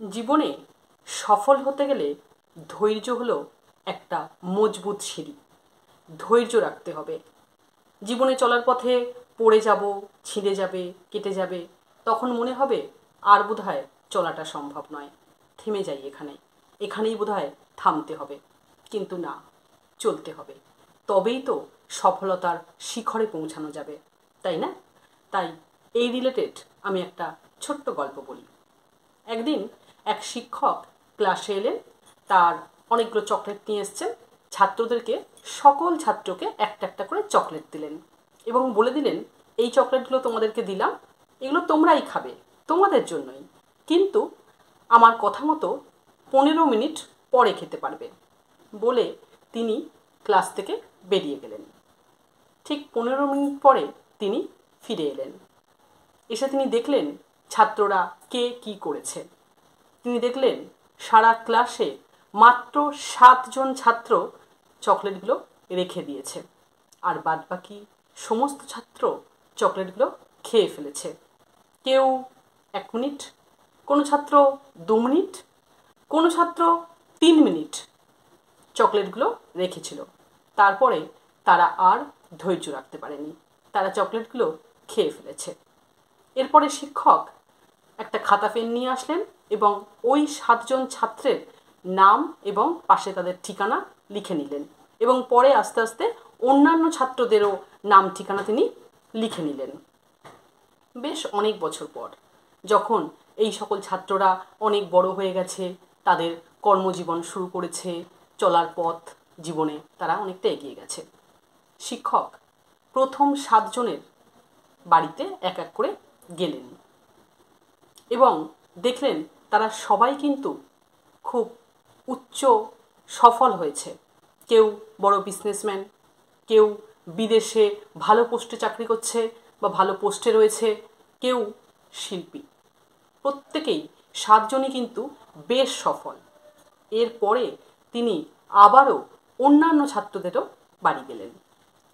জীবনে সফল হতে গেলে ধৈর্য হলো একটা মজবুত সিঁড়ি। ধৈর্য রাখতে হবে। জীবনে চলার পথে পড়ে যাব, ছিঁড়ে যাবে, কেটে যাবে, তখন মনে হবে আর বোধহয় চলাটা সম্ভব নয়, থেমে যাই এখানেই বোধহয় থামতে হবে। কিন্তু না, চলতে হবে, তবেই তো সফলতার শিখরে পৌঁছানো যাবে, তাই না? তাই এই রিলেটেড আমি একটা ছোট্ট গল্প বলি। একদিন এক শিক্ষক ক্লাসে এলেন, তার অনেকগুলো চকলেট নিয়ে এসছেন। ছাত্রদেরকে, সকল ছাত্রকে একটা একটা করে চকলেট দিলেন এবং বলে দিলেন, এই চকলেটগুলো তোমাদেরকে দিলাম, এগুলো তোমরাই খাবে, তোমাদের জন্যই, কিন্তু আমার কথা মতো 15 মিনিট পরে খেতে পারবে। বলে তিনি ক্লাস থেকে বেরিয়ে গেলেন। ঠিক 15 মিনিট পরে তিনি ফিরে এলেন। এসে তিনি দেখলেন ছাত্ররা কে কি করেছে। তিনি দেখলেন সারা ক্লাসে মাত্র 7 জন ছাত্র চকলেটগুলো রেখে দিয়েছে, আর বাদবাকি সমস্ত ছাত্র চকলেটগুলো খেয়ে ফেলেছে। কেউ 1 মিনিট, কোনো ছাত্র 2 মিনিট, কোনো ছাত্র 3 মিনিট চকলেটগুলো রেখেছিল। তারপরে তারা আর ধৈর্য রাখতে পারেনি, তারা চকলেটগুলো খেয়ে ফেলেছে। এরপরে শিক্ষক একটা খাতা পেন নিয়ে আসলেন এবং ওই 7 জন ছাত্রের নাম এবং পাশে তাদের ঠিকানা লিখে নিলেন, এবং পরে আস্তে আস্তে অন্যান্য ছাত্রদেরও নাম ঠিকানা তিনি লিখে নিলেন। বেশ অনেক বছর পর, যখন এই সকল ছাত্ররা অনেক বড় হয়ে গেছে, তাদের কর্মজীবন শুরু করেছে, চলার পথ জীবনে তারা অনেকটা এগিয়ে গেছে, শিক্ষক প্রথম 7 জনের বাড়িতে এক এক করে গেলেন এবং দেখলেন তারা সবাই কিন্তু খুব উচ্চ সফল হয়েছে। কেউ বড় বিজনেসম্যান, কেউ বিদেশে ভালো পোস্টে চাকরি করছে বা ভালো পোস্টে রয়েছে, কেউ শিল্পী। প্রত্যেকেই 7 জনই কিন্তু বেশ সফল। এরপরে তিনি আবারও অন্যান্য ছাত্রদেরও বাড়ি গেলেন।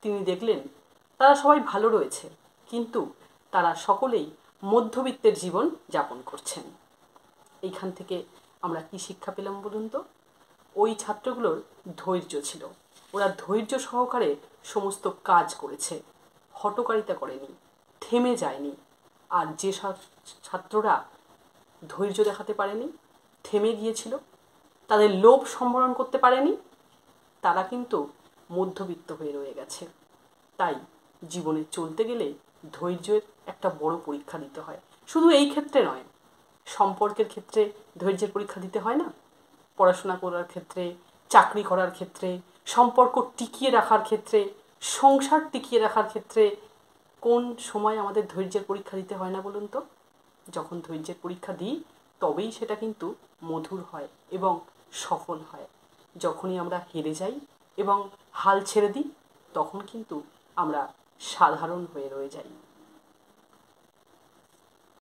তিনি দেখলেন তারা সবাই ভালো রয়েছে, কিন্তু তারা সকলেই মধ্যবিত্তের জীবন যাপন করছেন। এইখান থেকে আমরা কি শিক্ষা পেলাম বলুন তো? ওই ছাত্রগুলোর ধৈর্য ছিল, ওরা ধৈর্য সহকারে সমস্ত কাজ করেছে, হঠকারিতা করেনি, থেমে যায়নি। আর যে সব ছাত্ররা ধৈর্য দেখাতে পারেনি, থেমে গিয়েছিল, তাদের লোভ সম্বরণ করতে পারেনি, তারা কিন্তু মধ্যবিত্ত হয়ে রয়ে গেছে। তাই জীবনে চলতে গেলে ধৈর্যের একটা বড় পরীক্ষা দিতে হয়। শুধু এই ক্ষেত্রে নয়, সম্পর্কের ক্ষেত্রে ধৈর্যের পরীক্ষা দিতে হয় না? পড়াশোনা করার ক্ষেত্রে, চাকরি করার ক্ষেত্রে, সম্পর্ক টিকিয়ে রাখার ক্ষেত্রে, সংসার টিকিয়ে রাখার ক্ষেত্রে কোন সময় আমাদের ধৈর্যের পরীক্ষা দিতে হয় না বলুন তো? যখন ধৈর্যের পরীক্ষা দিই তবেই সেটা কিন্তু মধুর হয় এবং সফল হয়। যখনই আমরা হেরে যাই এবং হাল ছেড়ে দিই, তখন কিন্তু আমরা সাধারণ হয়ে রয়ে যাই।